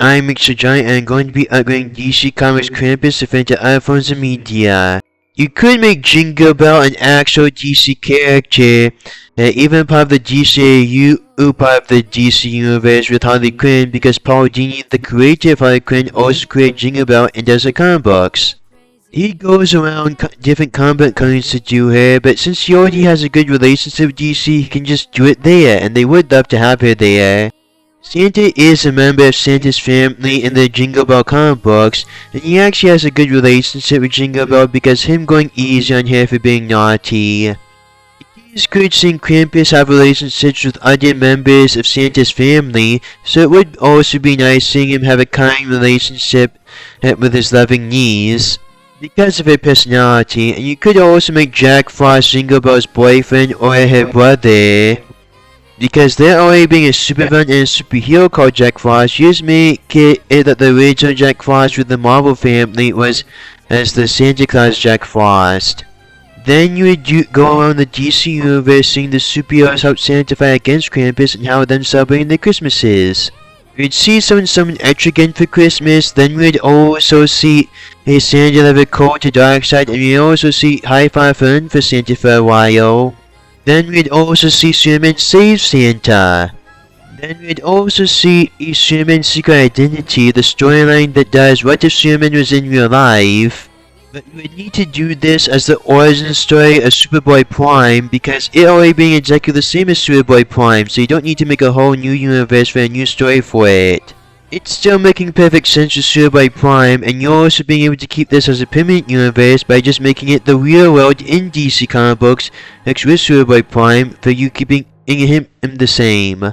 I'm Mr. Giant and I'm going to be upgrading DC Comics Krampus to fan to iPhones and media. You could make Jingle Bell an actual DC character, even part of the DCAU or part of the DC Universe with Harley Quinn, because Paul Dini, the creator of Harley Quinn, also created Jingle Bell and does the comic books. He goes around different comic coins to do her, but since he already has a good relationship with DC, he can just do it there, and they would love to have her there. Santa is a member of Santa's family in the Jingle Bell comic books, and he actually has a good relationship with Jingle Bell because him going easy on her for being naughty. It is good seeing Krampus have relationships with other members of Santa's family, so it would also be nice seeing him have a kind relationship with his loving niece because of her personality. And you could also make Jack Frost Jingle Bell's boyfriend or her brother. Because there already being a supervillain and a superhero called Jack Frost, you just make it that the original Jack Frost with the Marvel family was as the Santa Claus Jack Frost. Then you would go around the DC universe seeing the superheroes help Santa fight against Krampus and how them celebrating their Christmases. You'd see someone extra again for Christmas, then we'd also see a Santa deliver cold to Darkseid, and we'd also see High Five Fun for Santa for a while. Then we'd also see Superman save Santa. Then we'd also see a Superman Secret Identity, the storyline that does what if Superman was in real life. But you would need to do this as the origin story of Superboy Prime because it already being exactly the same as Superboy Prime, so you don't need to make a whole new universe for a new story for it. It's still making perfect sense with Superboy Prime, and you're also being able to keep this as a permanent universe by just making it the real world in DC comic books next with Superboy Prime for you keeping him the same.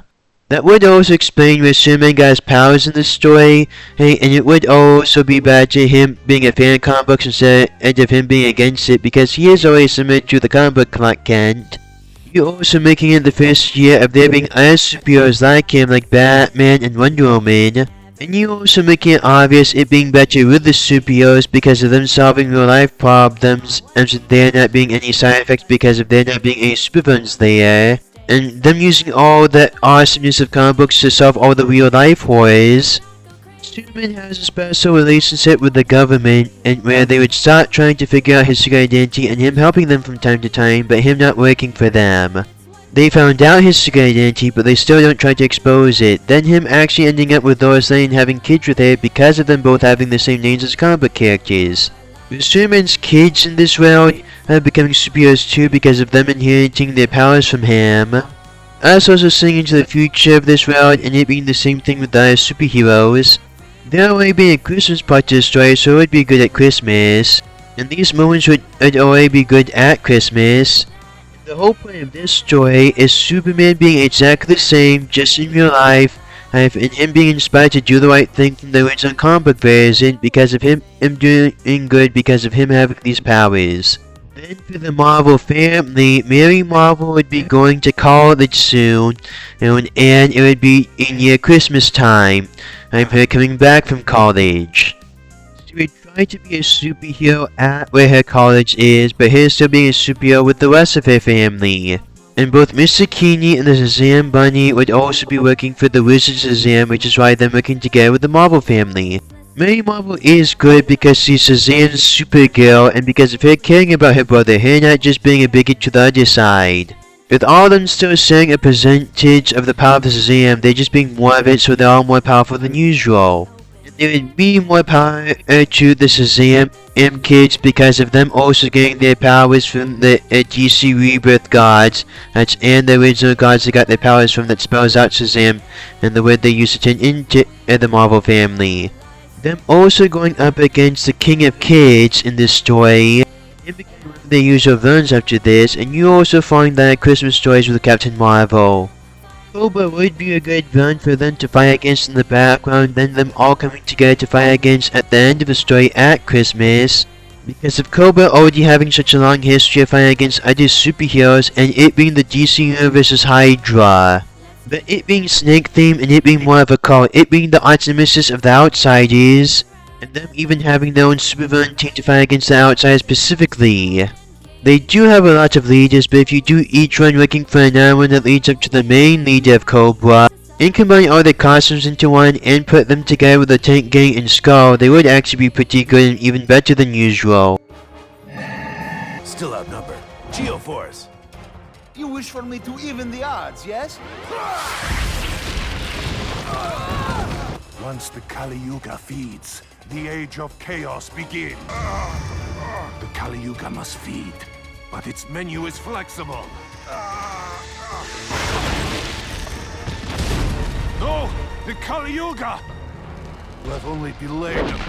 That would also explain where Superman got his powers in the story, and it would also be bad to him being a fan of comic books instead of him being against it because he is always similar to the comic book Clark Kent. You're also making it the first year of there being other superheroes like him, like Batman and Wonder Woman. And you're also making it obvious it being better with the superheroes because of them solving real life problems, and so there not being any side effects because of there not being any supervillains there. And them using all the awesomeness of comic books to solve all the real life horrors. Superman has a special relationship with the government, and where they would start trying to figure out his secret identity and him helping them from time to time, but him not working for them. They found out his secret identity, but they still don't try to expose it. Then him actually ending up with Lois Lane having kids with her because of them both having the same names as comic book characters. With Superman's kids in this world becoming superheroes too because of them inheriting their powers from him. Us also seeing into the future of this world and it being the same thing with the other superheroes. There already being a Christmas part to the story, so it would be good at Christmas. And these moments would already be good at Christmas. The whole point of this story is Superman being exactly the same, just in real life, and him being inspired to do the right thing from the original comic book version because of him doing good because of him having these powers. Then for the Marvel family, Mary Marvel would be going to college soon, and it would be near Christmas time. I'm her coming back from college. She would try to be a superhero at where her college is, but her still being a superhero with the rest of her family. And both Mr. Keeney and the Shazam Bunny would also be working for the Wizard Shazam, which is why they're working together with the Marvel family. Mary Marvel is good because she's Shazam's Supergirl, and because of her caring about her brother, her not just being a bigot to the other side. With all of them still sharing a percentage of the power of the Shazam, they're just being more of it, so they're all more powerful than usual. And there would be more power to the Shazam kids because of them also getting their powers from the DC Rebirth gods, and the original gods that got their powers from that spells out Shazam, and the word they used to turn into the Marvel family. Them also going up against the King of Kids in this story, and becoming one of their usual villains after this, and you also find that Christmas stories with Captain Marvel. Cobra would be a good villain for them to fight against in the background, then them all coming together to fight against at the end of the story at Christmas. Because of Cobra already having such a long history of fighting against other superheroes, and it being the DC Universe's Hydra. But it being Snake themed and it being more of a cult, it being the arch nemesis of the Outsiders, and them even having their own supervillain team to fight against the Outsiders specifically. They do have a lot of leaders, but if you do each one working for another one that leads up to the main leader of Cobra, And combine all the costumes into one and put them together with the Tank Gang and Skull, they would actually be pretty good and even better than usual. Still outnumbered. Geoforce. You wish for me to even the odds, yes? Once the Kali Yuga feeds, the age of chaos begins. The Kali Yuga must feed, but its menu is flexible. No! The Kali Yuga! You have only delayed them.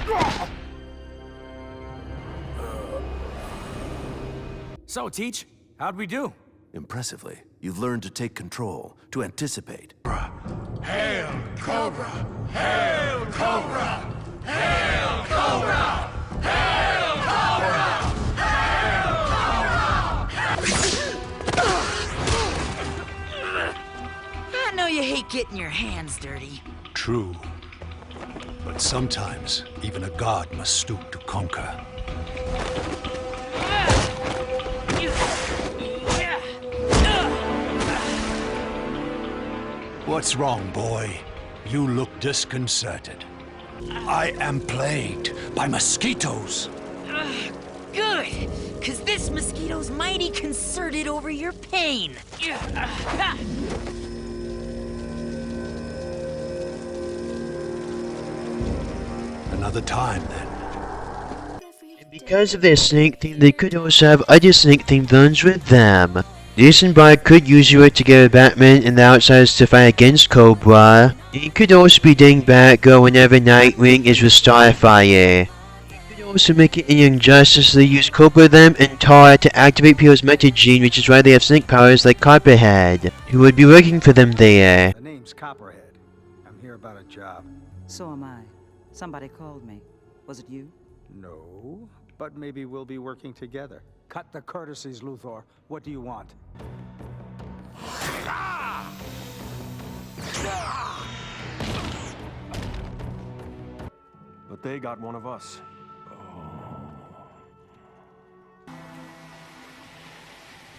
So, Teach, how'd we do? Impressively. You've learned to take control, to anticipate. Hail, Cobra! Hail, Cobra! Hail, Cobra! Hail, Cobra! I know you hate getting your hands dirty. True. But sometimes, even a god must stoop to conquer. What's wrong, boy? You look disconcerted. I am plagued by mosquitoes. Good, cause this mosquito's mighty concerted over your pain. Another time, then. And because of their snake theme, they could also have other snake themed villains with them. Disenbark could usually work together with Batman and the Outsiders to fight against Cobra. It could also be Dang Batgirl whenever Nightwing is with Starfire. It could also make it in Young Justice they use Cobra, them, and Tar to activate people's meta gene, which is why they have snake powers like Copperhead, who would be working for them there. The name's Copperhead. I'm here about a job. So am I. Somebody called me. Was it you? No, but maybe we'll be working together. Cut the courtesies, Luthor. What do you want? But they got one of us.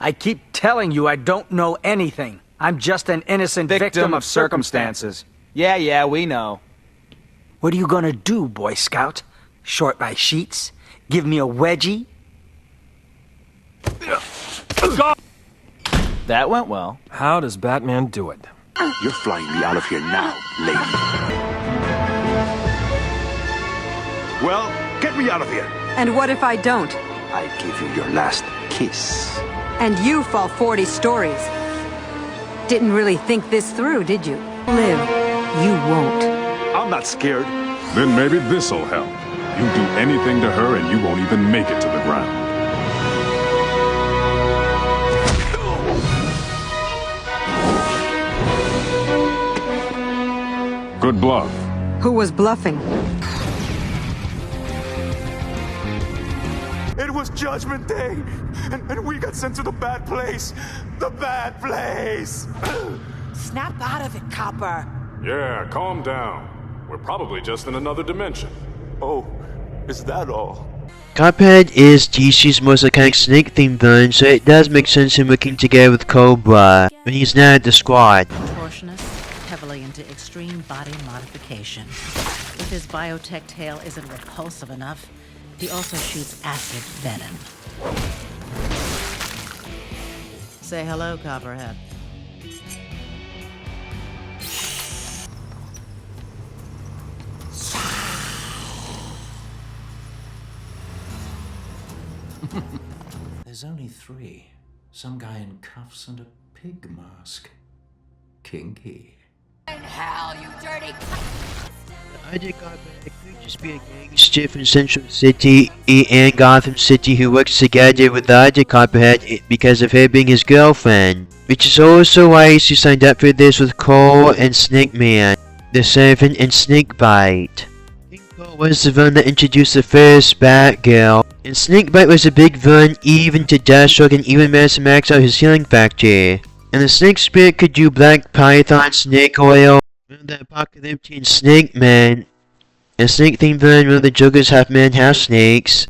I keep telling you I don't know anything. I'm just an innocent victim of circumstances. Yeah, we know. What are you gonna do, Boy Scout? Short my sheets? Give me a wedgie? That went well. How does Batman do it? You're flying me out of here now, lady. Well, get me out of here. And what if I don't? I give you your last kiss. And you fall 40 stories. Didn't really think this through, did you? Live. You won't. I'm not scared. Then maybe this'll help. You do anything to her and you won't even make it to the ground. Good bluff. Who was bluffing? It was Judgment Day, and we got sent to the bad place. The bad place! Snap out of it, Copper. Yeah, calm down. We're probably just in another dimension. Oh, is that all? Copperhead is DC's most iconic snake-themed villain, so it does make sense him working together with Cobra when he's not at the squad. Contortionist, heavily into extreme body modification. If his biotech tail isn't repulsive enough, he also shoots acid venom. Say hello, Copperhead. There's only three. Some guy in cuffs and a pig mask. Kinky. And hell, you dirty. I think Copperhead could just be a gangster from Central City and Gotham City who works together with the other Copperhead because of her being his girlfriend. Which is also why she signed up for this with Cole and Snake Man, the Servant and Snakebite. Cole was the villain that introduced the first Batgirl, and Snakebite was a big villain even to Deathstroke and even managed to max out his healing factor. And the Snake Spirit could do Black Python, Snake Oil, the Apocalyptian Snake Man, a snake-themed villain where the Joker's half-man, half-snakes,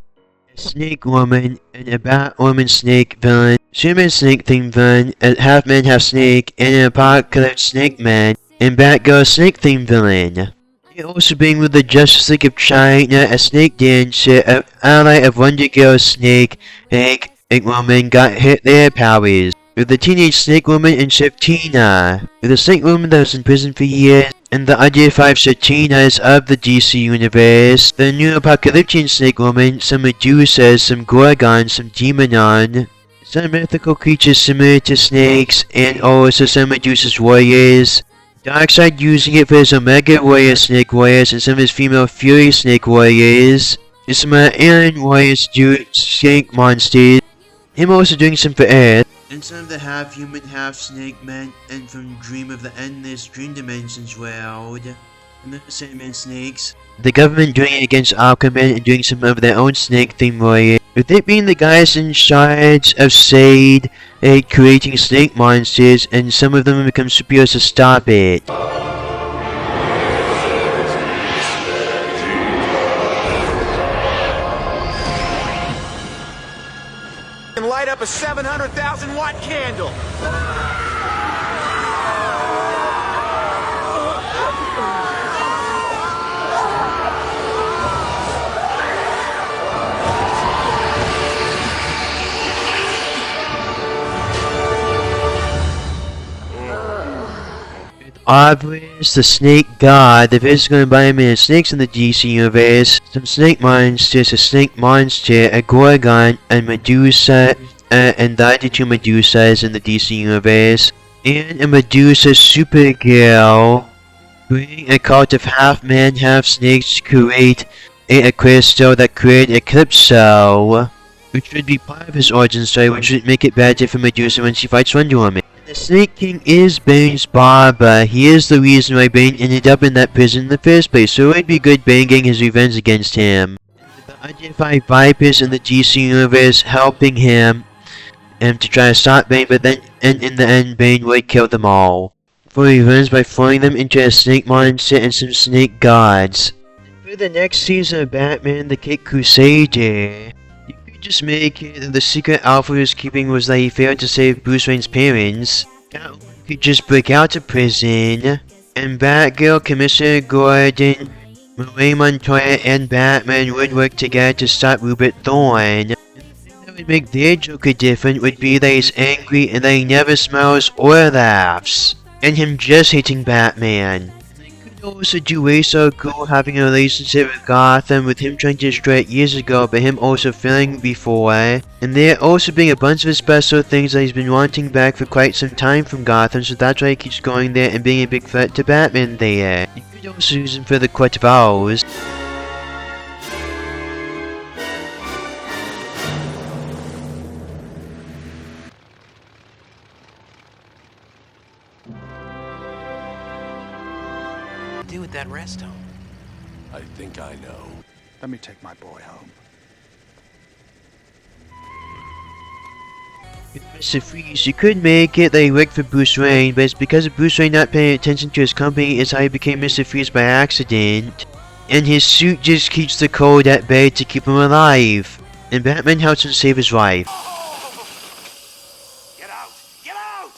a Snake Woman, and a Batwoman Snake villain, Superman Snake-themed villain, a half-man, half-snake, and an Apocalypse Snake Man, and Batgirl snake-themed villain. They also bring with the Justice League of China a snake dancer, an ally of Wonder Girl Snake, and Woman got hit their powers. With the teenage Snake Woman and Chef Tina. With the Snake Woman that was in prison for years, and the other 5 Chef-Tinas of the DC universe. The new apocalyptic Snake Woman, some Medusas, some Gorgons, some Demonon, some mythical creatures similar to snakes, and also some Medusa's warriors. Darkseid using it for his Omega Warrior Snake Warriors and some of his female Fury Snake Warriors. And some Alien Warriors do snake monsters. Him also doing some for Earth. And some of the half-human, half-snake men, and from Dream of the Endless Dream Dimensions world. And the Sandman snakes. The government doing it against Aquaman and doing some of their own snake-themed warriors. With it being the guys in charge of Sade, creating snake monsters, and some of them become superheroes to stop it. And light up a 700,000 watt candle. Obvious, the snake god, the physical embodiment of snakes in the DC universe, some snake monsters, a snake monster, a Gorgon, a Medusa, and the other 2 Medusas in the DC universe, and a Medusa Supergirl, creating a cult of half-man, half-snakes to create a crystal that created Eclipso, which would be part of his origin story, which would make it better for Medusa when she fights Wonder Woman. The Snake King is Bane's barber. He is the reason why Bane ended up in that prison in the first place, so it would be good Bane getting his revenge against him. The other 5 Vipers in the DC universe helping him to try to stop Bane, but then in the end Bane would kill them all. For revenge by throwing them into a snake monster and some snake gods. For the next season of Batman the Caped Crusader, just make it that the secret Alpha was keeping was that he failed to save Bruce Wayne's parents. Catwoman could just break out of prison, and Batgirl, Commissioner Gordon, Marie Montoya, and Batman would work together to stop Rupert Thorne. And the thing that would make their Joker different would be that he's angry and that he never smiles or laughs, and him just hating Batman. Also do Ra's al Ghul having a relationship with Gotham, with him trying to destroy it years ago but him also failing before, and there also being a bunch of special things that he's been wanting back for quite some time from Gotham, so that's why he keeps going there and being a big threat to Batman there. You could also use him for the Court of Owls. Do with that rest home? I think I know. Let me take my boy home. With Mr. Freeze, you could make it that he worked for Bruce Wayne, but it's because of Bruce Wayne not paying attention to his company is how he became Mr. Freeze by accident. And his suit just keeps the cold at bay to keep him alive. And Batman helps him save his wife. Get out! Get out!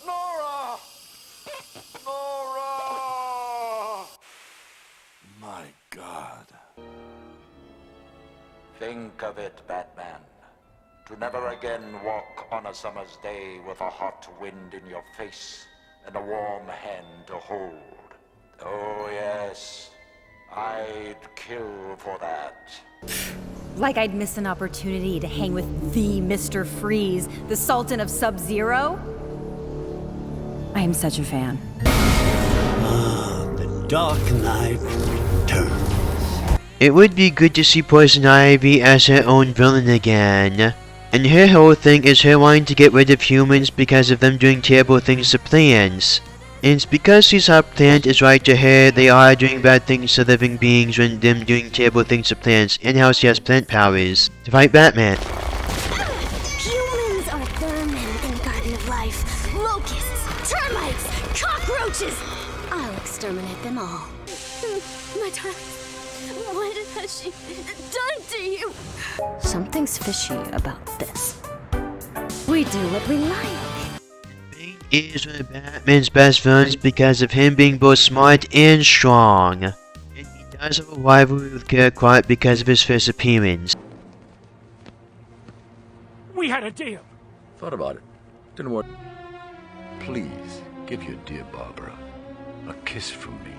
Nora! Nora! My God. Think of it, Batman. To never again walk on a summer's day with a hot wind in your face and a warm hand to hold. Oh yes, I'd kill for that. Like I'd miss an opportunity to hang with the Mr. Freeze, the Sultan of Sub-Zero? I am such a fan. The Dark Knight returns. It would be good to see Poison Ivy as her own villain again. And her whole thing is her wanting to get rid of humans because of them doing terrible things to plants. And it's because she's how plant is right to her, they are doing bad things to living beings when them doing terrible things to plants, and how she has plant powers to fight Batman. Humans are vermin in the Garden of Life. Locusts, termites, cockroaches. I'll exterminate them all. My darling, what has she done to you? Something's fishy about this. We do what we like. Bane is one of Batman's best villains because of him being both smart and strong. And he does have a rivalry with Killer Croc because of his first appearance. We had a deal. Thought about it. Didn't want... Please, give your dear Barbara a kiss from me.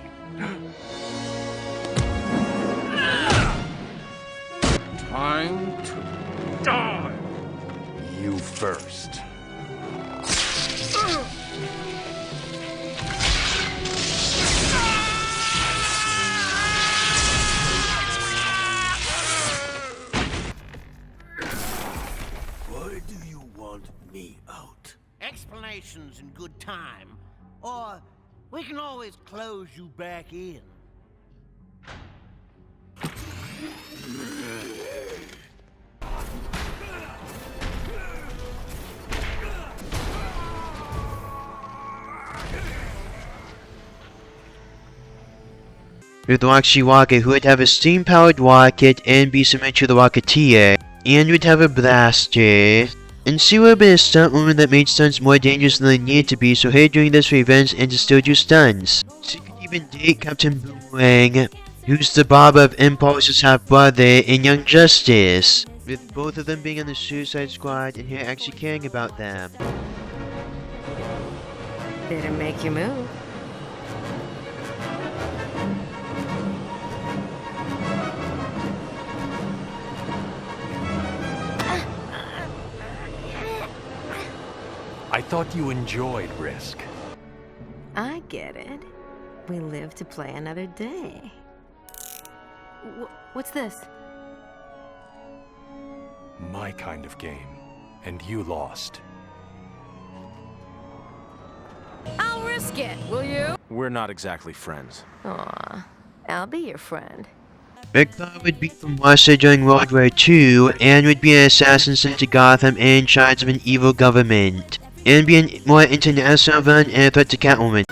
Time to die. You first. Why do you want me out? Explanations in good time. Or we can always close you back in. With Roxy Rocket, who would have a steam-powered rocket and be similar to the Rocketeer, and would have a blaster. And she would have been a stunt woman that made stunts more dangerous than they needed to be, so her doing this for revenge and to still do stunts. She could even date Captain Boomerang, who's the barber of Impulse's half-brother in Young Justice, with both of them being on the Suicide Squad and her actually caring about them. Better make your move. I thought you enjoyed risk. I get it. We live to play another day. What's this? My kind of game. And you lost. I'll risk it, will you? We're not exactly friends. Aw, I'll be your friend. Rickthar would be from Russia during World War II, and would be an assassin sent to Gotham in charge of an evil government, and be a more international villain and a threat to Catwoman.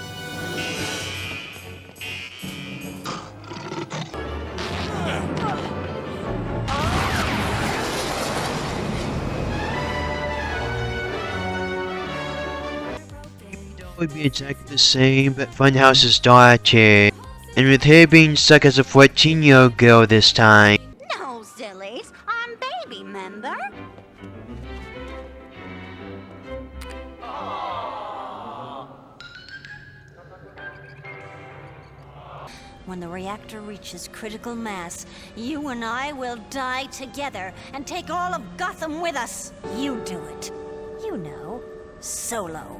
Would be exactly the same, but Funhouse's daughter, and with her being stuck as a 14-year-old girl this time. No, sillies. I'm baby, member. When the reactor reaches critical mass, you and I will die together and take all of Gotham with us. You do it. You know, solo.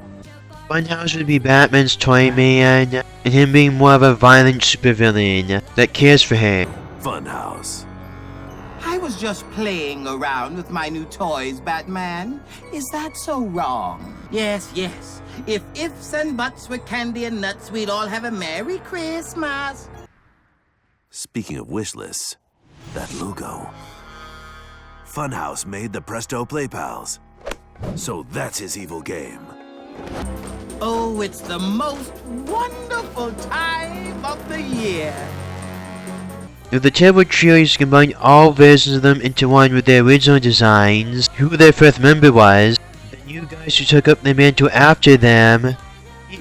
Funhouse would be Batman's toy man, and him being more of a violent supervillain that cares for her. Funhouse. I was just playing around with my new toys, Batman. Is that so wrong? Yes, yes. If ifs and buts were candy and nuts, we'd all have a Merry Christmas. Speaking of wish lists, that logo. Funhouse made the Presto Play Pals. So that's his evil game. Oh, it's the most wonderful time of the year. If the Terrible Trio used to combine all versions of them into one with their original designs, who their first member was, the new guys who took up the mantle after them,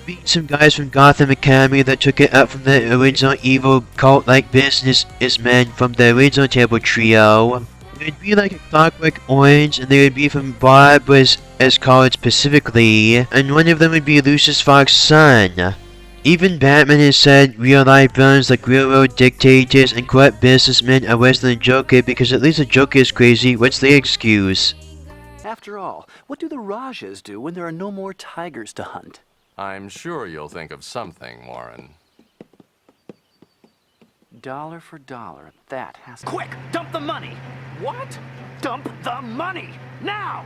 being some guys from Gotham Academy that took it up from the original evil cult-like businessmen from the original Terrible Trio. It would be like a Clockwork Orange, and they would be from Barbara's College specifically, and one of them would be Lucius Fox's son. Even Batman has said real-life villains like railroad dictators and corrupt businessmen are worse than the Joker because at least the Joker is crazy. What's their excuse? After all, what do the Rajas do when there are no more tigers to hunt? I'm sure you'll think of something, Warren. Dollar for dollar, that has to... Quick! Dump the money! What? Dump the money! Now!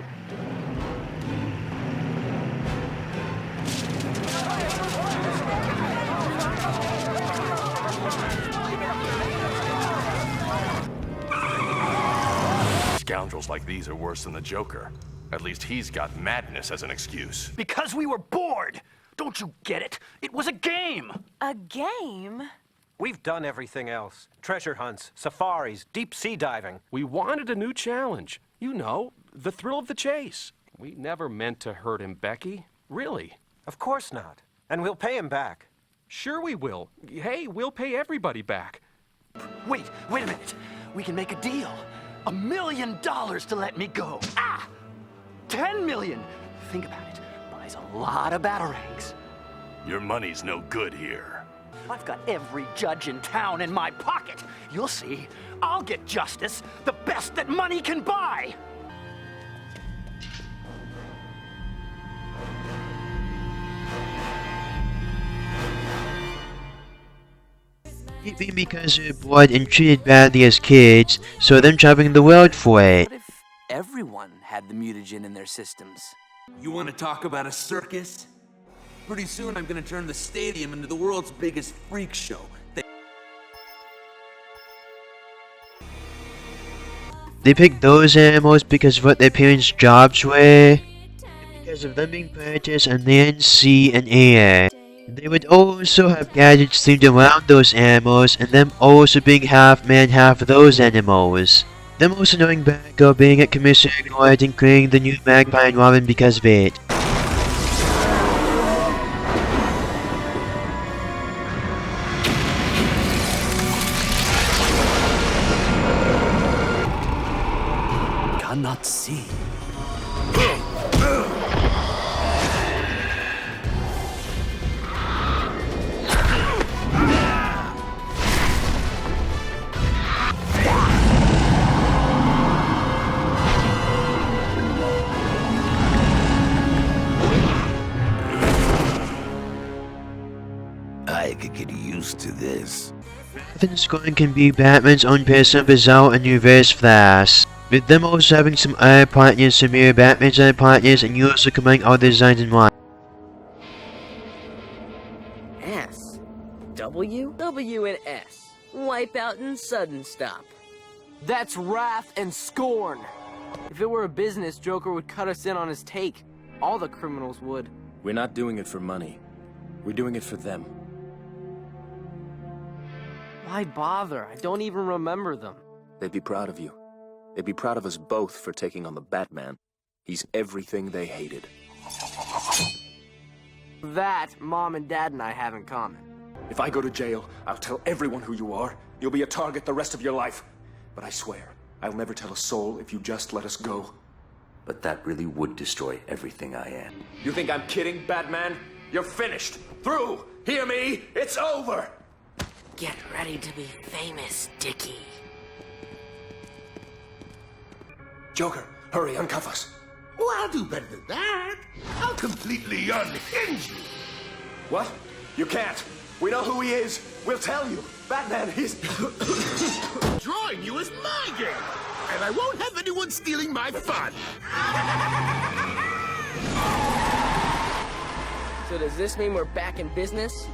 Scoundrels like these are worse than the Joker. At least he's got madness as an excuse. Because we were bored! Don't you get it? It was a game! A game? We've done everything else. Treasure hunts, safaris, deep sea diving. We wanted a new challenge. You know, the thrill of the chase. We never meant to hurt him, Becky. Really. Of course not. And we'll pay him back. Sure we will. Hey, we'll pay everybody back. Wait a minute. We can make a deal. $1 million to let me go. 10 million. Think about it. Buys a lot of batarangs. Your money's no good here. I've got every judge in town in my pocket. You'll see. I'll get justice, the best that money can buy. Maybe because they're bored and treated badly as kids, so them traveling the world for it. What if everyone had the mutagen in their systems? You want to talk about a circus? Pretty soon I'm gonna turn the stadium into the world's biggest freak show. They picked those animals because of what their parents' jobs were, because of them being predators on land, sea, and air. They would also have gadgets themed around those animals, and them also being half man, half those animals. The most annoying bad girl being at Commissioner Ignored and creating the new Magpie and Robin because of it. Cannot see. I could get used to this. Rather scoring can be Batman's own personal result and reverse flash. With them also having some other partners to mirror Batman's other partners, and you also combining all the designs in one. S. W? W and S. Wipeout and sudden stop. That's wrath and scorn. If it were a business, Joker would cut us in on his take. All the criminals would. We're not doing it for money. We're doing it for them. Why bother? I don't even remember them. They'd be proud of you. They'd be proud of us both for taking on the Batman. He's everything they hated. That, Mom and Dad and I have in common. If I go to jail, I'll tell everyone who you are. You'll be a target the rest of your life. But I swear, I'll never tell a soul if you just let us go. But that really would destroy everything I am. You think I'm kidding, Batman? You're finished. Through. Hear me? It's over. Get ready to be famous, Dickie. Joker, hurry, uncuff us. Oh, I'll do better than that. I'll completely unhinge you. What? You can't. We know who he is. We'll tell you. Batman, he's... Drawing you is my game, and I won't have anyone stealing my fun. So does this mean we're back in business?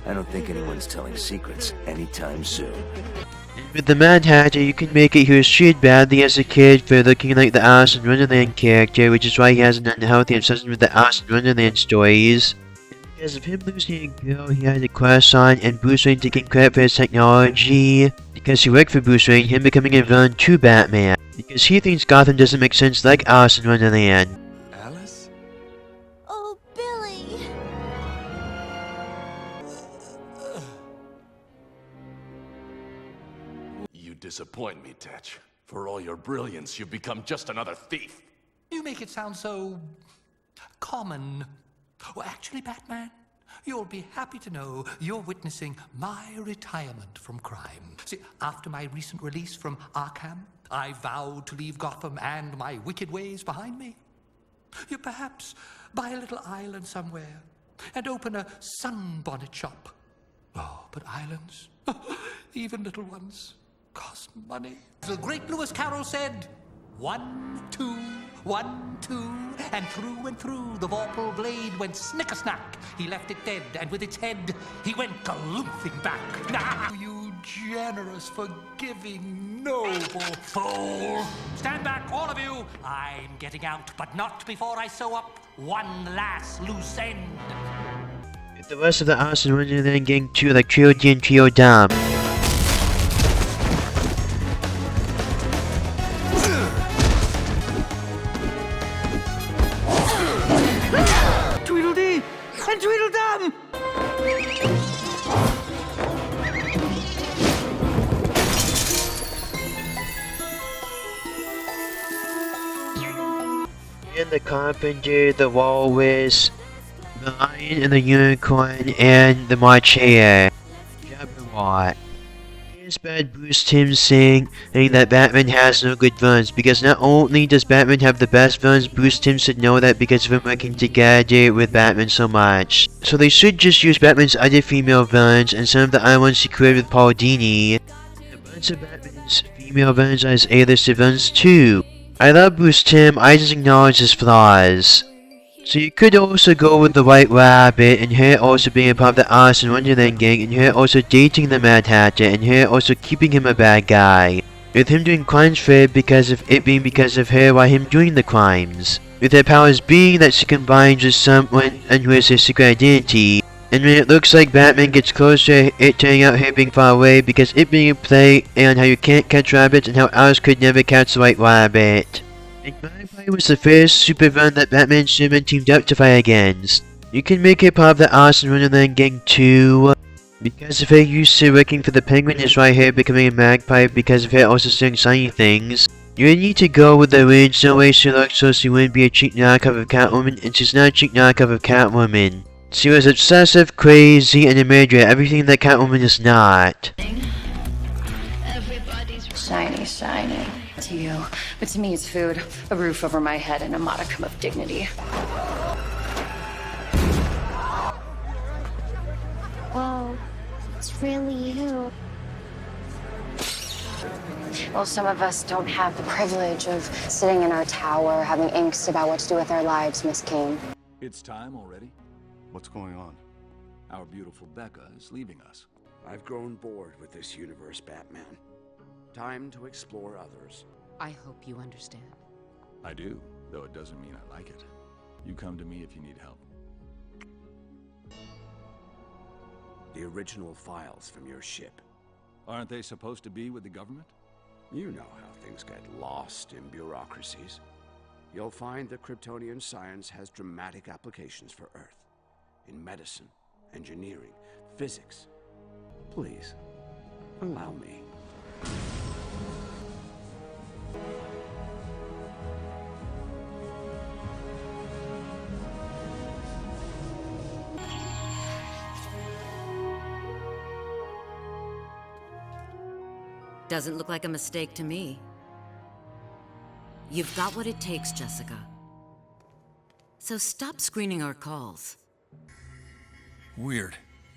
I don't think anyone's telling secrets anytime soon. With the Mad Hatter, you can make it he was treated badly as a kid for looking like the Alice in Wonderland character, which is why he has an unhealthy obsession with the Alice in Wonderland stories. And because of him losing a girl he had a crush on, and Bruce Wayne taking credit for his technology, because he worked for Bruce Wayne, him becoming a villain to Batman, because he thinks Gotham doesn't make sense like Alice in Wonderland. Alice? Oh, Billy! You disappoint me, Tetch. For all your brilliance, you've become just another thief. You make it sound so common. Well, actually, Batman, you'll be happy to know you're witnessing my retirement from crime. See, after my recent release from Arkham, I vowed to leave Gotham and my wicked ways behind me. You perhaps buy a little island somewhere and open a sunbonnet shop. Oh, but islands, even little ones, cost money. The great Lewis Carroll said, 1, 2, 1, 2, and through the vorpal blade went snicker-snack. He left it dead, and with its head, he went galumphing back. Now, you generous, forgiving, noble fool. Stand back, all of you. I'm getting out, but not before I sew up one last loose end. With the rest of the Alice in Wonderland getting to like Trio D and Trio Dom. Tweedledee! the carpenter, the walrus, the lion and the unicorn, and the March Hare. Jabberwock. Here's Bad Bruce Timm saying that Batman has no good villains, because not only does Batman have the best villains, Bruce Timm should know that because of him working together with Batman so much. So they should just use Batman's other female villains and some of the other ones he created with Paul Dini. A bunch of Batman's female villains are his A-listed villains too. I love Bruce Timm, I just acknowledge his flaws. So you could also go with the White Rabbit, and her also being a part of the Alice in Wonderland gang, and her also dating the Mad Hatter, and her also keeping him a bad guy. With him doing crimes for her because of it being because of her while him doing the crimes. With her powers being that she combines with someone and who is her secret identity. And when it looks like Batman gets closer, it turning out her being far away because it being a play and how you can't catch rabbits and how Alice could never catch the White Rabbit. And Magpie was the first supervillain that Batman and Superman teamed up to fight against. You can make her part of the Alice in Wonderland gang too. Because of her used to working for the Penguin is right here becoming a Magpie because of her also doing shiny things. You need to go with the original way she looks so she wouldn't be a cheap knockoff of Catwoman, and she's not a cheap knockoff of Catwoman. She was obsessive, crazy, and a murderer, everything that Catwoman is not. Shiny, shiny. To you. But to me it's food, a roof over my head, and a modicum of dignity. Whoa, it's really you. Well, some of us don't have the privilege of sitting in our tower, having angst about what to do with our lives, Miss Kane. It's time already. What's going on? Our beautiful Becca is leaving us. I've grown bored with this universe, Batman. Time to explore others. I hope you understand. I do, though it doesn't mean I like it. You come to me if you need help. The original files from your ship. Aren't they supposed to be with the government? You know how things get lost in bureaucracies. You'll find that Kryptonian science has dramatic applications for Earth. In medicine, engineering, physics. Please, allow me. Doesn't look like a mistake to me. You've got what it takes, Jessica. So stop screening our calls. Weird.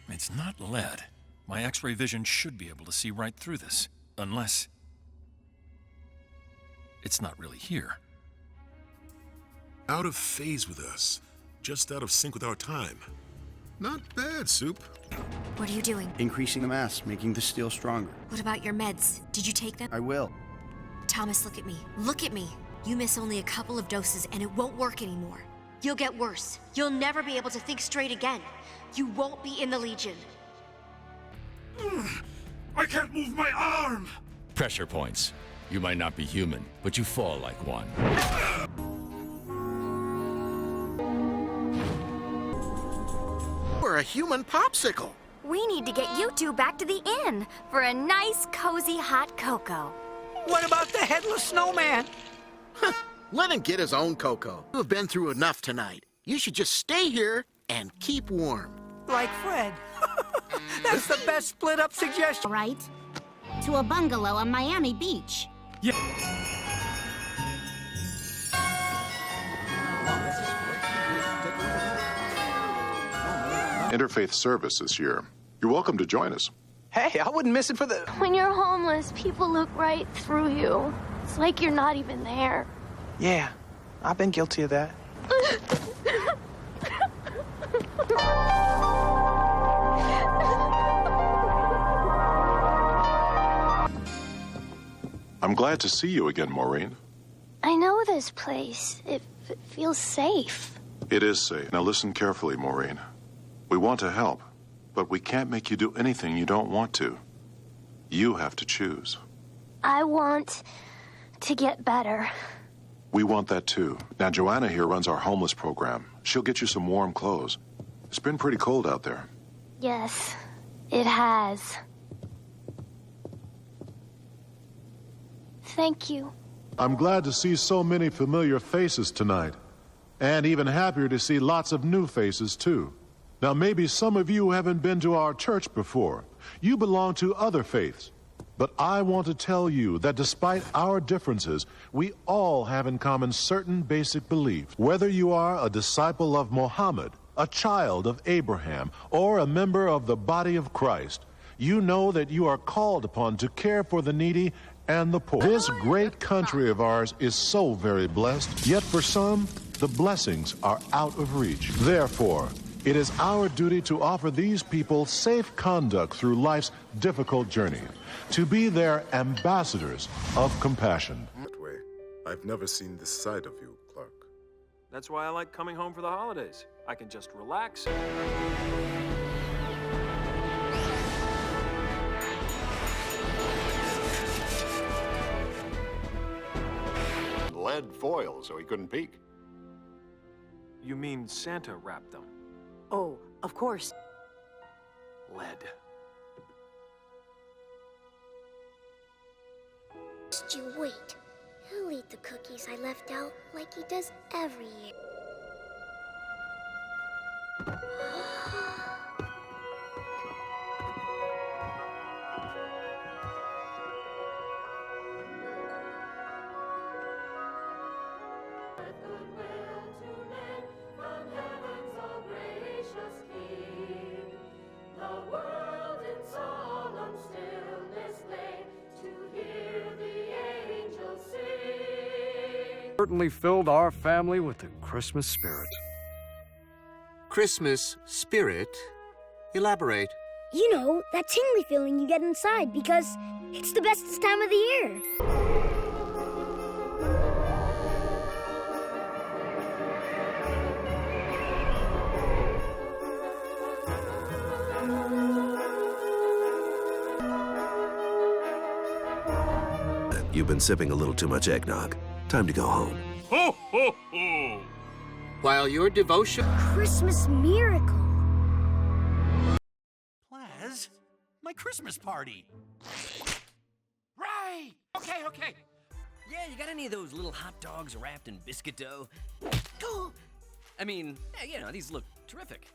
It's not lead. My X-ray vision should be able to see right through this. Unless... it's not really here. Out of phase with us. Just out of sync with our time. Not bad, Soup. What are you doing? Increasing the mass, making the steel stronger. What about your meds? Did you take them? I will. Thomas, look at me. Look at me. You miss only a couple of doses and it won't work anymore. You'll get worse. You'll never be able to think straight again. You won't be in the Legion. I can't move my arm! Pressure points. You might not be human, but you fall like one. We're a human popsicle. We need to get you two back to the inn for a nice, cozy, hot cocoa. What about the headless snowman? Let him get his own cocoa. You've been through enough tonight. You should just stay here and keep warm. Like Fred. That's the best split-up suggestion. Right? To a bungalow on Miami Beach. Yeah. Interfaith service this year. You're welcome to join us. Hey, I wouldn't miss it for the... When you're homeless, people look right through you. It's like you're not even there. Yeah, I've been guilty of that. I'm glad to see you again, Maureen. I know this place. It feels safe. It is safe. Now listen carefully, Maureen. We want to help, but we can't make you do anything you don't want to. You have to choose. I want to get better. We want that too. Now, Joanna here runs our homeless program. She'll get you some warm clothes. It's been pretty cold out there. Yes, it has. Thank you. I'm glad to see so many familiar faces tonight. And even happier to see lots of new faces, too. Now, maybe some of you haven't been to our church before. You belong to other faiths. But I want to tell you that despite our differences, we all have in common certain basic beliefs. Whether you are a disciple of Muhammad, a child of Abraham, or a member of the body of Christ, you know that you are called upon to care for the needy and the poor. This great country of ours is so very blessed, yet for some, the blessings are out of reach. Therefore, it is our duty to offer these people safe conduct through life's difficult journey, to be their ambassadors of compassion. That way, I've never seen this side of you, Clark. That's why I like coming home for the holidays. I can just relax. Lead foil so he couldn't peek. You mean Santa wrapped them? Oh, of course. Lead. Just you wait. He'll eat the cookies I left out like he does every year. Certainly filled our family with the Christmas spirit. Christmas spirit? Elaborate. You know, that tingly feeling you get inside because it's the bestest time of the year. You've been sipping a little too much eggnog. Time to go home. Ho, ho, ho! While your devotion... Christmas miracle. Plaz, my Christmas party. Right! Okay. Yeah, you got any of those little hot dogs wrapped in biscuit dough? I mean, yeah, you know, these look terrific.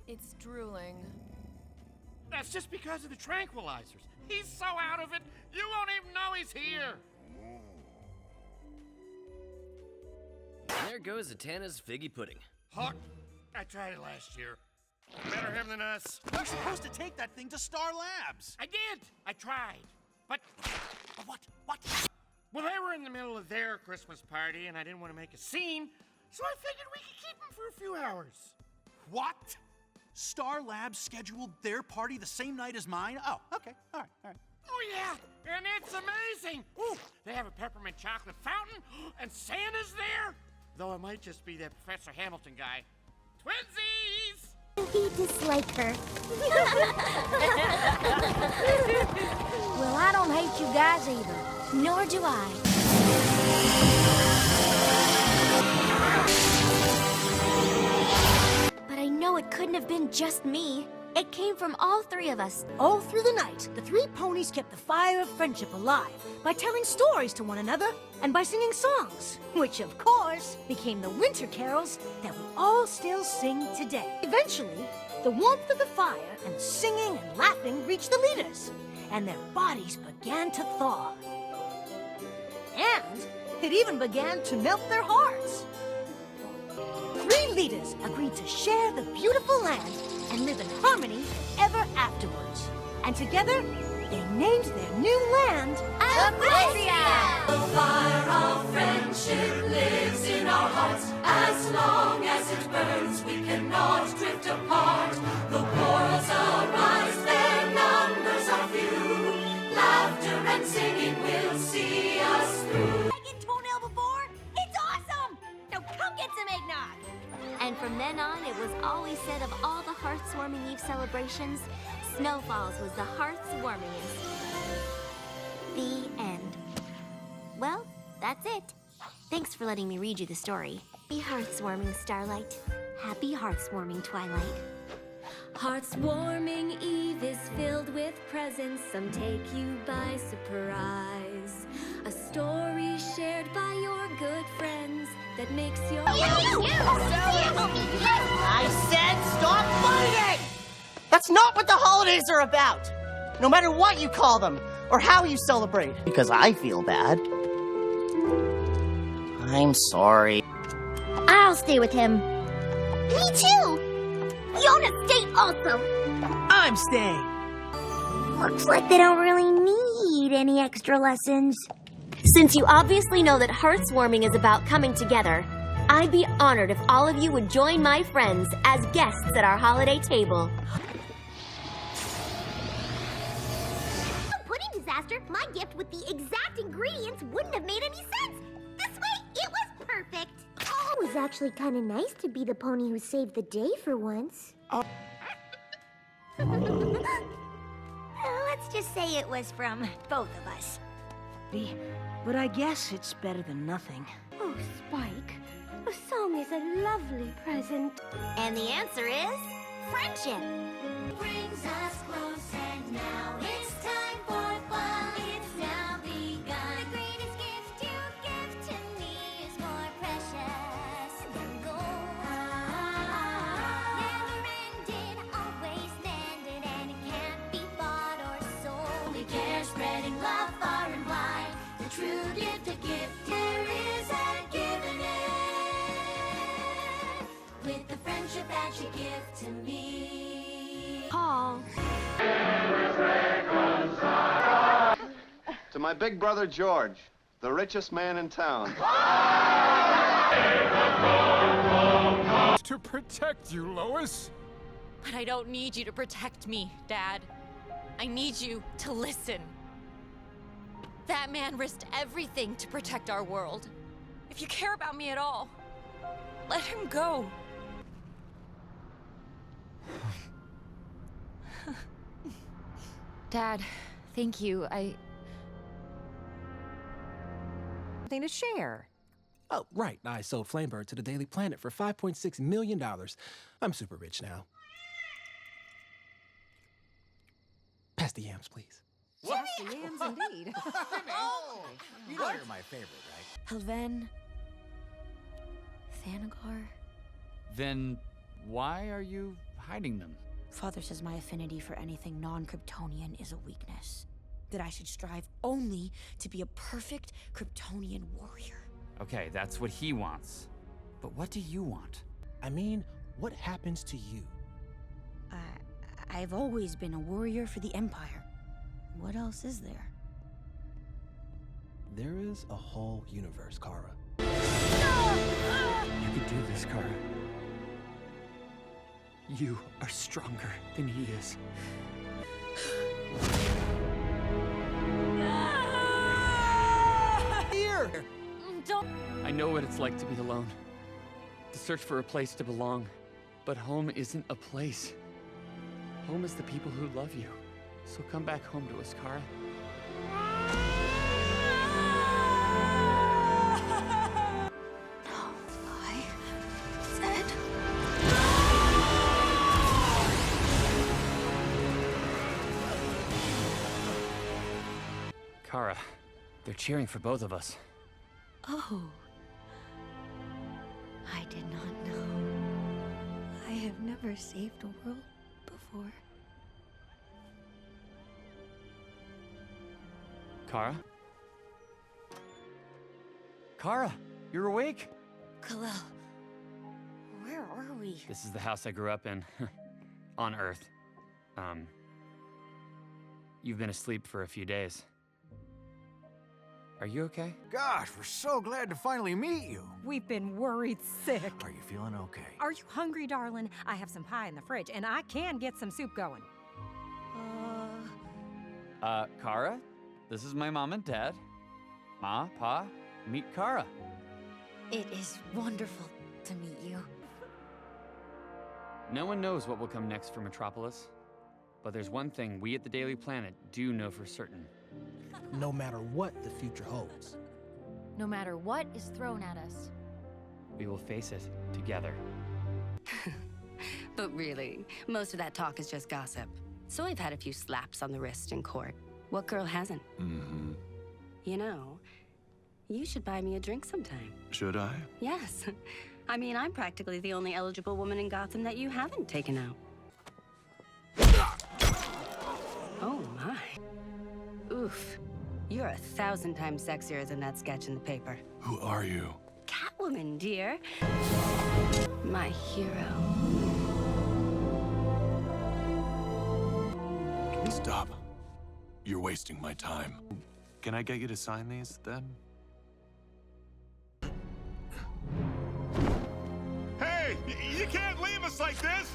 It's drooling. That's just because of the tranquilizers. He's so out of it, you won't even know he's here. And there goes Atana's figgy pudding. Huck, I tried it last year. Better him than us. We're supposed to take that thing to Star Labs. I did. I tried. But what? Well, they were in the middle of their Christmas party, and I didn't want to make a scene, so I figured we could keep them for a few hours. What? Star Labs scheduled their party the same night as mine? Oh, okay. All right. Oh, yeah, and it's amazing. Ooh, they have a peppermint chocolate fountain, and Santa's there. Though it might just be that Professor Hamilton guy. Twinsies! He dislike her. Well, I don't hate you guys either. Nor do I. But I know it couldn't have been just me. It came from all three of us. All through the night, the three ponies kept the fire of friendship alive by telling stories to one another and by singing songs, which of course became the winter carols that we all still sing today. Eventually, the warmth of the fire and singing and laughing reached the leaders, and their bodies began to thaw. And it even began to melt their hearts. 3 leaders agreed to share the beautiful land and live in harmony ever afterwards. And together, they named their new land Equestria! The fire of friendship lives in our hearts. As long as it burns, we cannot drift apart. The quarrels arise, their numbers are few. Laughter and singing will see us through. Making toenail before? It's awesome! Now come get some eggnog! And from then on, it was always said of all the Hearthswarming Eve celebrations, Snowfalls was the hearthswarmingest. The end. Well, that's it. Thanks for letting me read you the story. Happy hearthswarming starlight. Happy hearthswarming twilight. Hearts-warming Eve is filled with presents, some take you by surprise. A story shared by your good friends that makes your... I said stop fighting! That's not what the holidays are about! No matter what you call them, or how you celebrate. Because I feel bad. I'm sorry. I'll stay with him. Me too! Fiona, stay also! I'm staying. Looks like they don't really need any extra lessons. Since you obviously know that hearts-warming is about coming together, I'd be honored if all of you would join my friends as guests at our holiday table. Pudding disaster, my gift with the exact ingredients wouldn't have made any sense. This way, it was perfect. Oh, it was actually kind of nice to be the pony who saved the day for once. Let's just say it was from both of us. But I guess it's better than nothing. Oh, Spike, a song is a lovely present. And the answer is friendship. Brings us close, and now it's time for fun. It's now begun. The greatest gift you give to me is more precious than gold. Never ended, always landed, and it can't be bought or sold. We care, spreading love far and wide. The true gift to give there is at giving it. With the friendship that you give to me. Paul. To my big brother George, the richest man in town. To protect you, Lois. But I don't need you to protect me, Dad. I need you to listen. That man risked everything to protect our world. If you care about me at all, let him go. Dad, thank you. Thing to share. Oh, right. I sold Flamebird to the Daily Planet for $5.6 million. I'm super rich now. Pass the yams, please. Pass the yams, indeed. You know you're my favorite, right? Helven. Thanagar. Then why are you hiding them? Father says my affinity for anything non-Kryptonian is a weakness. That I should strive only to be a perfect Kryptonian warrior. Okay, that's what he wants. But what do you want? I mean, what happens to you? I've always been a warrior for the Empire. What else is there? There is a whole universe, Kara. You could do this, Kara. You are stronger than he is. Here! Don't... I know what it's like to be alone. To search for a place to belong. But home isn't a place. Home is the people who love you. So come back home to us, Kara. Kara, they're cheering for both of us. Oh. I did not know. I have never saved a world before. Kara? Kara, you're awake? Khalil, where are we? This is the house I grew up in. On Earth. You've been asleep for a few days. Are you okay? Gosh, we're so glad to finally meet you. We've been worried sick. Are you feeling okay? Are you hungry, darling? I have some pie in the fridge, and I can get some soup going. Kara? This is my mom and dad. Ma, Pa, meet Kara. It is wonderful to meet you. No one knows what will come next for Metropolis. But there's one thing we at the Daily Planet do know for certain. No matter what the future holds. No matter what is thrown at us. We will face it together. But really, most of that talk is just gossip. So I've had a few slaps on the wrist in court. What girl hasn't? Mm-hmm. You know, you should buy me a drink sometime. Should I? Yes. I mean, I'm practically the only eligible woman in Gotham that you haven't taken out. Oh my. Oof. You're 1,000 times sexier than that sketch in the paper. Who are you? Catwoman, dear. My hero. Stop. You're wasting my time. Can I get you to sign these, then? Hey, you can't leave us like this!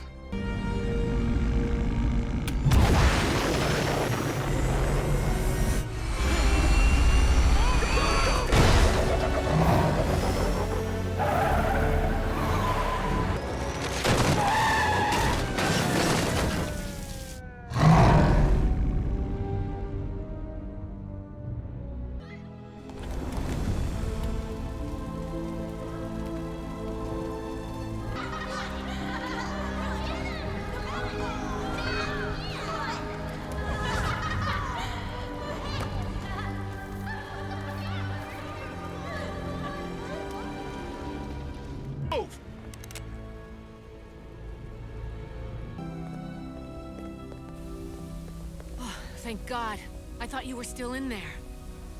Thank God. I thought you were still in there.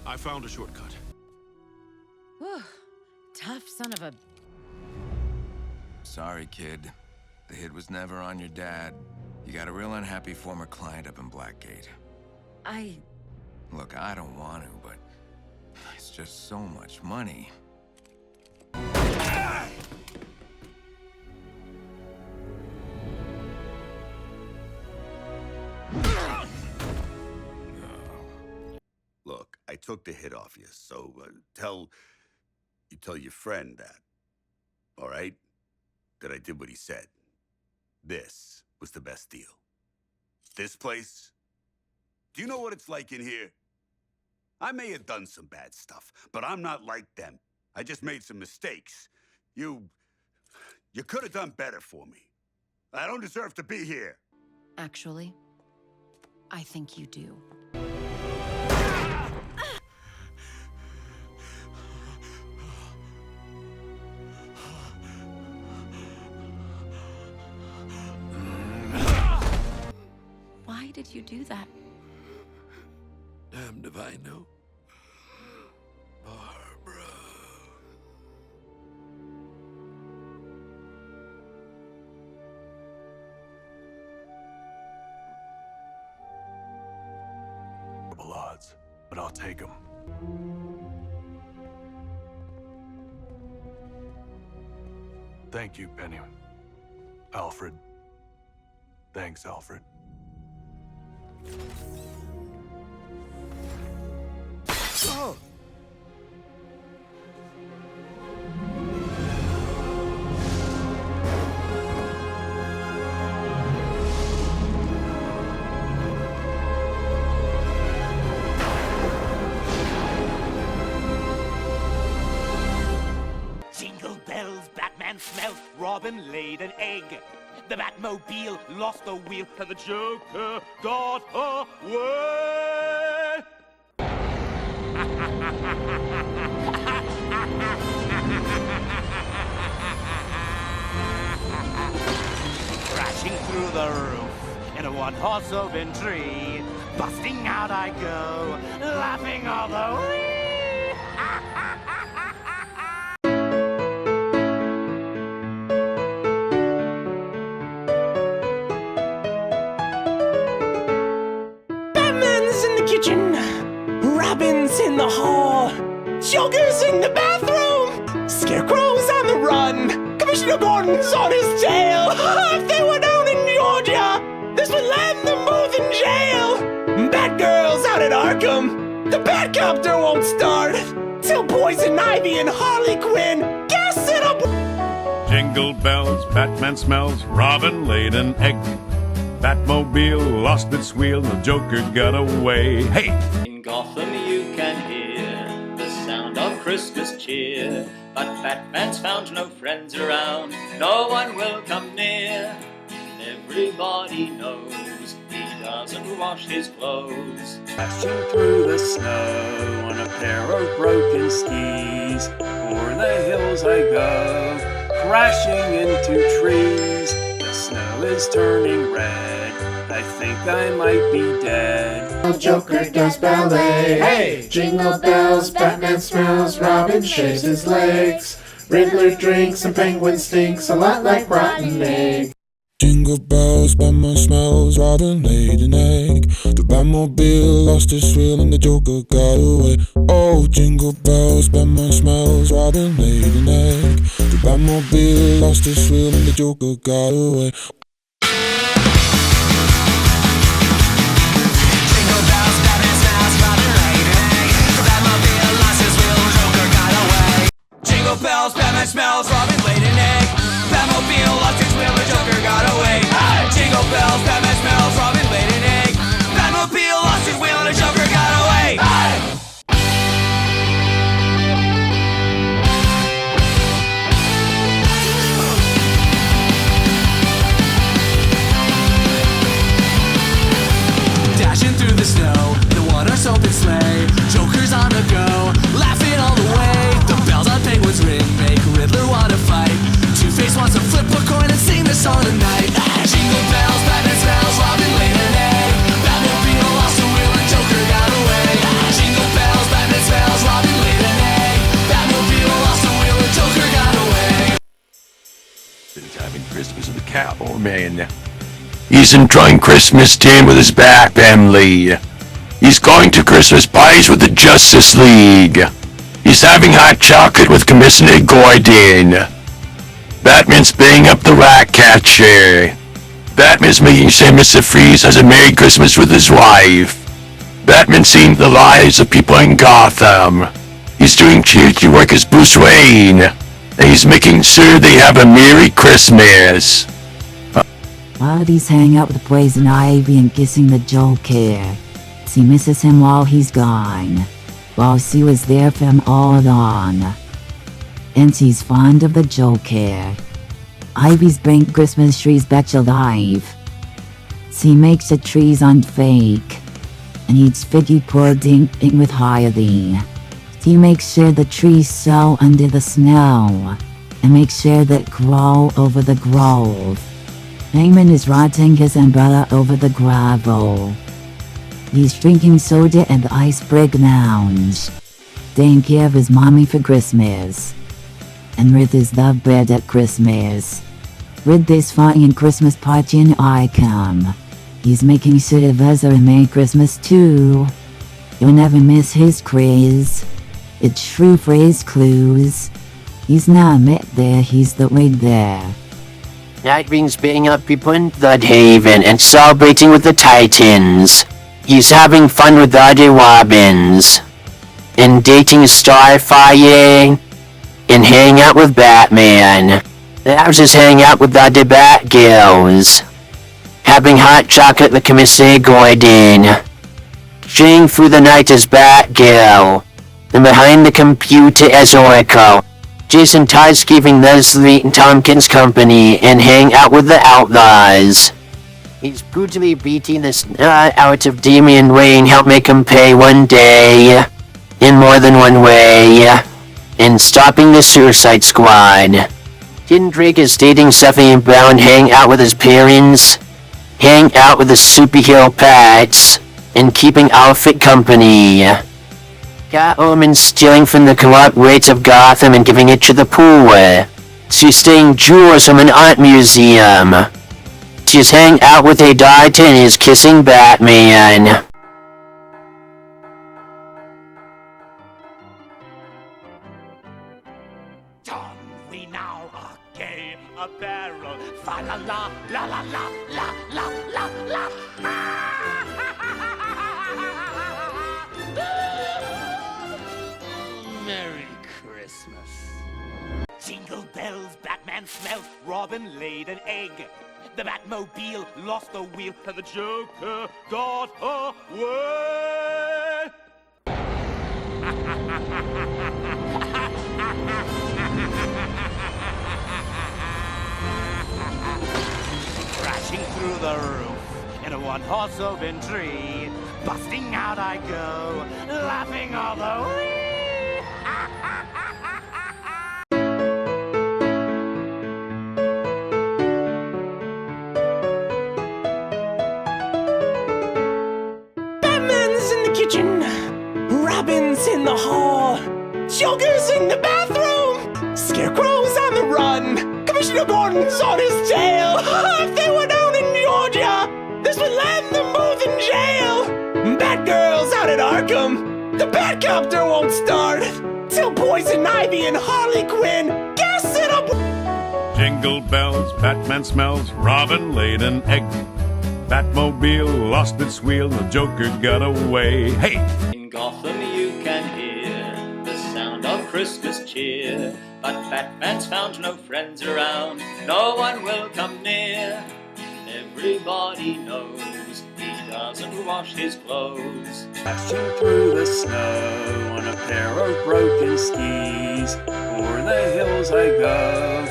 I found a shortcut. Whew. Tough son of a... Sorry, kid. The hit was never on your dad. You got a real unhappy former client up in Blackgate. Look, I don't want to, but it's just so much money. Look, I took the hit off you, so tell your friend that, all right? That I did what he said. This was the best deal. This place, do you know what it's like in here? I may have done some bad stuff, but I'm not like them. I just made some mistakes. You could have done better for me. I don't deserve to be here. Actually, I think you do. Why did you do that? Damned if I know. Horrible odds, but I'll take them. Thank you, Penny. Alfred. Thanks, Alfred. Oh! Jingle bells, Batman smelt, Robin laid an egg. The Batmobile lost the wheel, and the Joker got away! Crashing through the roof in a one-horse open tree. Busting out I go, laughing all the way. Robin's in the hall, Joker's in the bathroom, Scarecrow's on the run, Commissioner Gordon's on his tail. If they were down in Georgia, this would land them both in jail. Batgirl's out at Arkham, the Batcopter won't start till Poison Ivy and Harley Quinn gas it up. Jingle bells, Batman smells, Robin laid an egg. Batmobile lost its wheel, the Joker got away. Hey! In Gotham you can hear the sound of Christmas cheer, but Batman's found no friends around, no one will come near. everybody knows he doesn't wash his clothes. Crashing through the snow on a pair of broken skis. O'er the hills I go, crashing into trees. The snow is turning red, I think I might be dead. Joker does ballet. Hey! Jingle bells, Batman smells, Robin shaves his legs. Riddler drinks and Penguin stinks a lot like rotten egg. Jingle bells, Batman smells, Robin laid an egg. The Batmobile lost its wheel and the Joker got away. Oh, jingle bells, Batman smells, Robin laid an egg. The Batmobile lost its wheel and the Joker got away. Jingle bells, Batman smells, Robin laid an egg. Batmobile lost its wheel, the Joker got away. Jingle bells, Batman smells, Robin laid an egg. Batmobile lost its wheel, and the Joker got away. Dashing through the snow, the water's open sleigh. Joker's on the go, laughing all the way. The bells on Penguin's ring make Riddler wanna fight. Two-Face wants to flip a coin and sing this song tonight. Jingle bells, Batman smells, Robin laid an egg. Batmobile lost the wheel and Joker got away. Jingle bells, Batman smells, Robin laid an egg. Batmobile lost the wheel and Joker got away. He's having Christmas with the Catwoman. He's enjoying Christmas time with his Bat family. He's going to Christmas parties with the Justice League. He's having hot chocolate with Commissioner Gordon. Batman's paying up the rat catcher. Batman's making sure Mr. Freeze has a Merry Christmas with his wife. Batman's seeing the lives of people in Gotham. He's doing charity work as Bruce Wayne. And he's making sure they have a Merry Christmas. Buddies hang out with Poison Ivy and kissing the Joker. She misses him while he's gone, while she was there for him all along. And she's fond of the Joker. Ivy's bring Christmas trees back to life. She makes the trees on fake, and eats figgy pudding with Harley. She makes sure the trees sow under the snow, and makes sure that grow over the grove. Hangman is rotting his umbrella over the gravel. He's drinking soda at the Iceberg Lounge, taking care of his mommy for Christmas. And with his love bed at Christmas. With this fun Christmas party in Arkham, he's making sure of us a Merry Christmas too. You'll never miss his craze. It's true phrase clues. He's not met there, he's the way there. Nightwing's beating up people in Bloodhaven and celebrating with the Titans. He's having fun with the other Robins. And dating Starfire. And hang out with Batman. Labs is hanging out with the other Batgirls. Having hot chocolate with Commissioner Gordon. Staying through the night as Batgirl. And behind the computer as Oracle. Jason Todd's giving Leslie and Tompkins company and hang out with the Outlaws. He's brutally beating the snot out of Damian Wayne, help make him pay one day. In more than one way. And stopping the Suicide Squad. Tim Drake is dating Stephanie Brown, hang out with his parents. Hang out with his superhero pets. And keeping Outfit company. Catwoman stealing from the corrupt rates of Gotham and giving it to the poor. She's stealing jewels from an art museum. She's hanging out with a doctor and is kissing Batman. Tom, we now are gay apparel. Fa la la la la la la la la la. Merry Christmas. Jingle bells, Batman smells, Robin laid an egg. The Batmobile lost the wheel, and the Joker got away. Crashing the roof in a one-horse open tree. Busting out I go, laughing all the way. Batman's in the kitchen, Robin's in the hall, Joker's in the bathroom, Scarecrow's on the run, Commissioner Gordon's on his tail. If they were down in Georgia, this would land them both in jail. Batgirl's out at Arkham, the Batcopter won't start till Poison Ivy and Harley Quinn gas it up. Jingle bells, Batman smells, Robin laid an egg. Batmobile lost its wheel, the Joker got away. Hey! In Gotham you can hear the sound of Christmas cheer, but Batman's found no friends around, no one will come near. Everybody knows he doesn't wash his clothes. Dashing through the snow on a pair of broken skis, o'er the hills I go,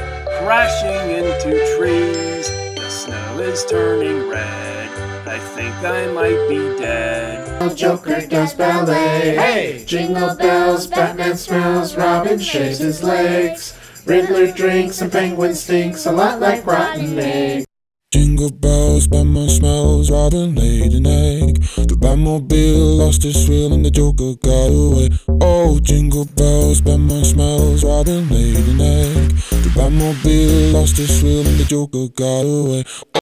crashing into trees. The snow is turning red, I think I might be dead. Joker does ballet. Hey! Jingle bells, Batman smells, Robin shaves his legs. Riddler drinks and Penguin stinks a lot like rotten egg. Jingle bells, Batman smells, Robin laid an egg. The Batmobile lost its wheel and the Joker got away. Oh, jingle bells, Batman smells, Robin laid an egg. The Batmobile lost its wheel and the Joker got away. Jingle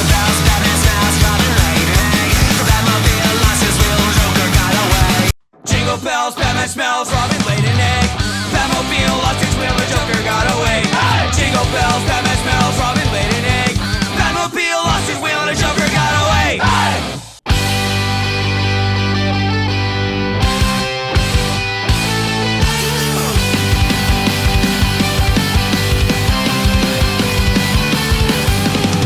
bells, Batman smells, Robin laid an egg. The Batmobile lost its wheel, Joker got away. Jingle bells, Batman smells, Robin laid an egg. Batmobile lost its wheel, the Joker got away. Jingle bells, Batman smells, Robin laid an egg. Batmobile lost its wheel, and the Joker got away.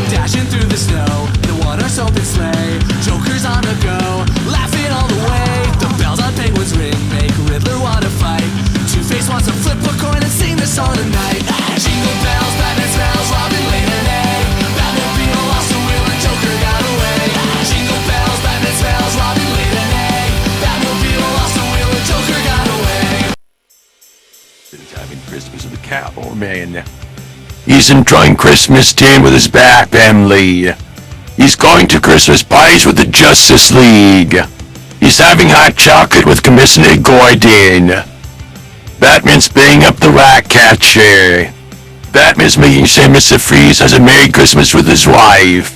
Dashing through the snow, the water's open sleigh. Joker's on the go, laughing all the way. The bells on Penguin's ring make Riddler wanna fight. Two-Face wants to flip a coin and sing this song tonight. Jingle bells, Batman smells, Robin laid an egg. Batmobile lost the wheel and Joker got away. Jingle bells, Batman smells, Robin laid an egg. Batmobile lost the wheel and Joker got away. He's having Christmas with the Catwoman. He's enjoying Christmas time with his Bat family. He's going to Christmas parties with the Justice League. He's having hot chocolate with Commissioner Gordon. Batman's paying up the rat catcher. Batman's making sure Mr. Freeze has a Merry Christmas with his wife.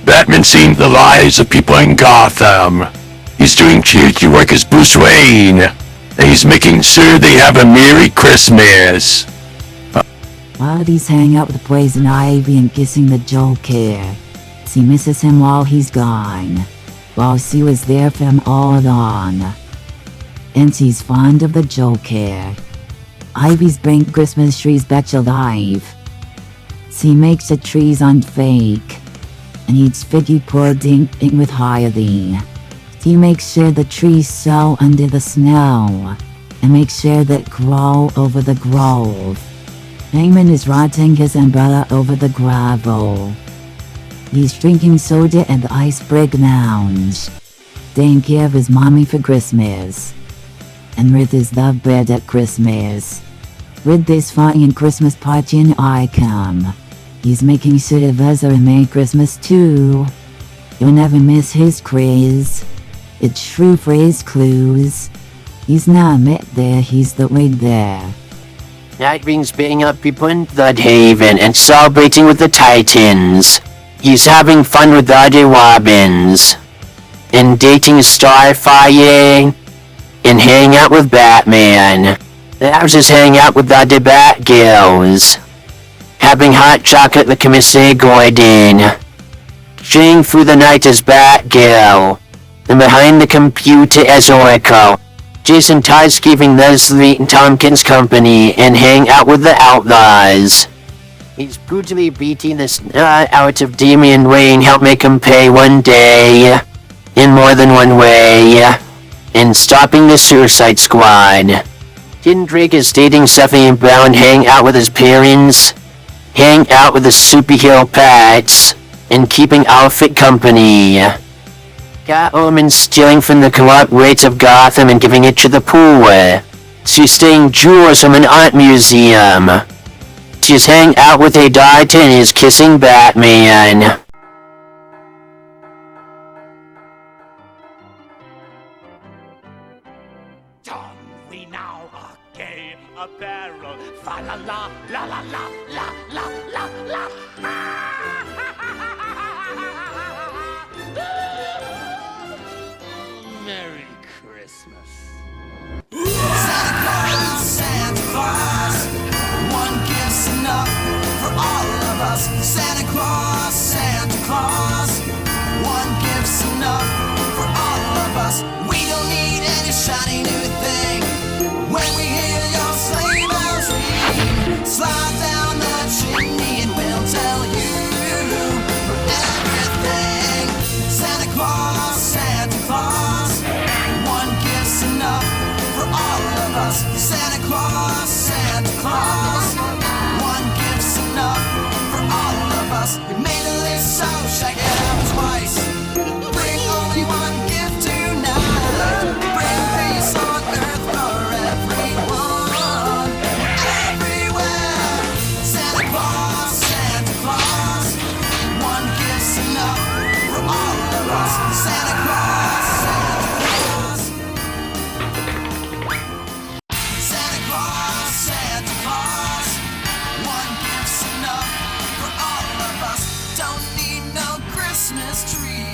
Batman's seeing the lives of people in Gotham. He's doing charity work as Bruce Wayne. And he's making sure they have a Merry Christmas. Bodies hang out with Poison Ivy and kissing the Joker. She misses him while he's gone, while she was there for him all along. And she's fond of the Joker. Ivy's bring Christmas trees back alive. She makes the trees on fake, and eats figgy pudding with Harley. She makes sure the trees sow under the snow, and makes sure that grow over the grove. Hangman is rotting his umbrella over the gravel. He's drinking soda at the Iceberg Lounge, taking care of his mommy for Christmas. And Rith is the bed at Christmas. Rith is flying Christmas party in Arkham. He's making sure that there's a Merry Christmas too. You'll never miss his craze. It's true phrase clues. He's not met there, he's the way there. Nightwing's beating up people in Bloodhaven and celebrating with the Titans. He's having fun with the other Robins. And dating Starfire. And hanging out with Batman. Labs is hanging out with the other Batgirls. Having hot chocolate with Commissioner Gordon. Chilling through the night as Batgirl. And behind the computer as Oracle. Jason Todd's keeping Leslie and Tompkins company and hang out with the Outlaws. He's brutally beating the snot out of Damian Wayne, help make him pay one day. In more than one way. And stopping the Suicide Squad. Tin Drake is dating Stephanie Brown, hang out with his parents. hang out with the superhero pets, and keeping Alfred company. Catwoman stealing from the corrupt rates of Gotham and giving it to the poor. She's stealing jewels from an art museum. She's hanging out with a doctor and is kissing Batman. Don we now a gay apparel. Fa la la la la la la la la la. Merry Christmas. Santa Claus, one gift's enough for all of us. Santa Claus, one gift's enough for all of us. We don't need any shiny new thing. When we hear your sleigh bells ring, slide down the chimney and we'll tell you everything. Santa Claus, one gift's enough for all of us. Santa Claus, one gift's enough for all of us. We made a list, so check it out twice. Bring only one gift tonight. Bring peace on earth for everyone, everywhere. Santa Claus, one gift's enough for all of us. Santa Claus, one gift's enough for all of us. Don't need no Christmas tree,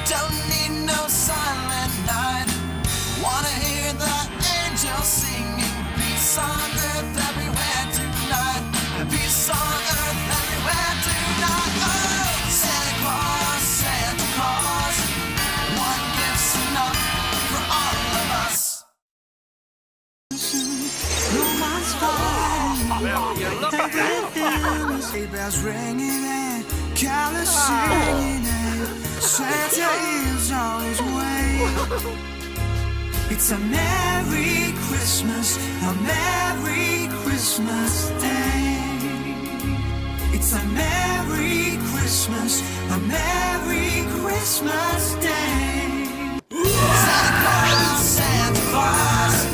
don't need no silent night. Wanna hear the angels singing peace on earth everywhere tonight. Peace on earth everywhere tonight. Oh, Santa Claus, one gift's enough for all of us. Sleigh bells ringing and carols singing and Santa is on his way. It's a Merry Christmas, a Merry Christmas day. It's a Merry Christmas, a Merry Christmas day. Santa Claus,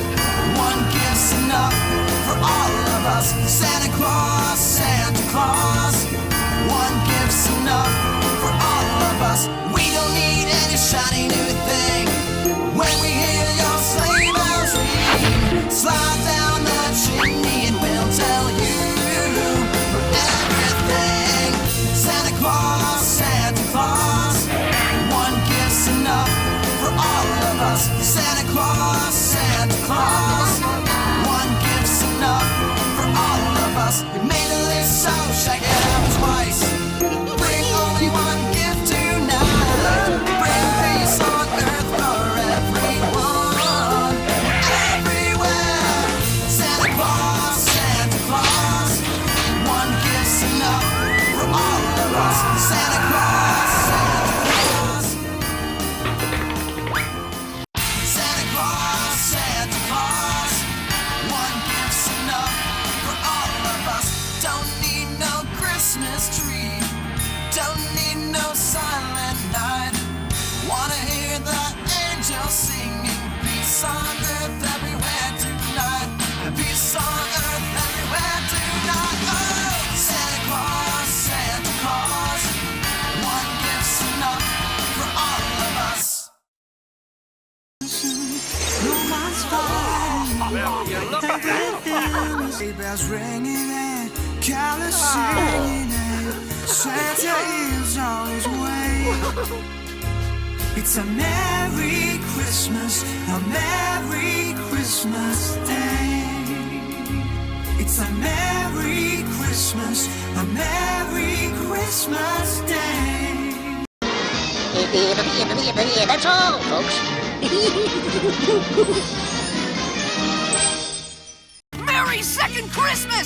one gift's enough for all of us. Santa Claus, one gift's enough for all of us. We don't need any shiny new thing. When we hear your sleigh bells ring, slide down the chimney and we'll tell you everything. Santa Claus, one gift's enough for all of us. Santa Claus, one gift's enough for all of us. We made a list, so check it out twice. Bring only one gift tonight. Bring peace on earth for everyone, everywhere. Santa Claus, one gift's enough for all of us. Santa Claus, one gift's enough for all of us. Don't need no Christmas tree, don't need no silent night. Wanna hear the angels singing peace on earth everywhere tonight. Peace on earth everywhere tonight. Oh, Santa Claus, one gift's enough for all of us. Sleigh bells ringing and carols singing and Santa is on his way. It's a Merry Christmas, a Merry Christmas day. It's a Merry Christmas, a Merry Christmas day. That's all, folks. Merry second Christmas!